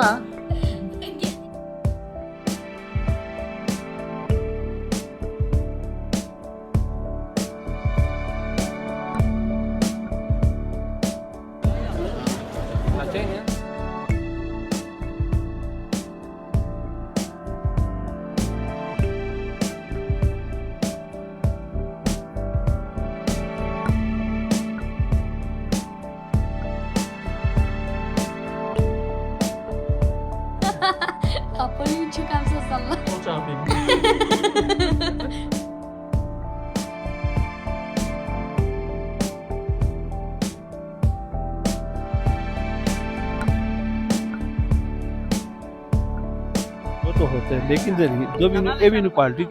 हा Kafayı çıkarsa salla. O çarpayım. वो तो होते हैं लेकिन जरिए जब इन एवेन्यू पार्टी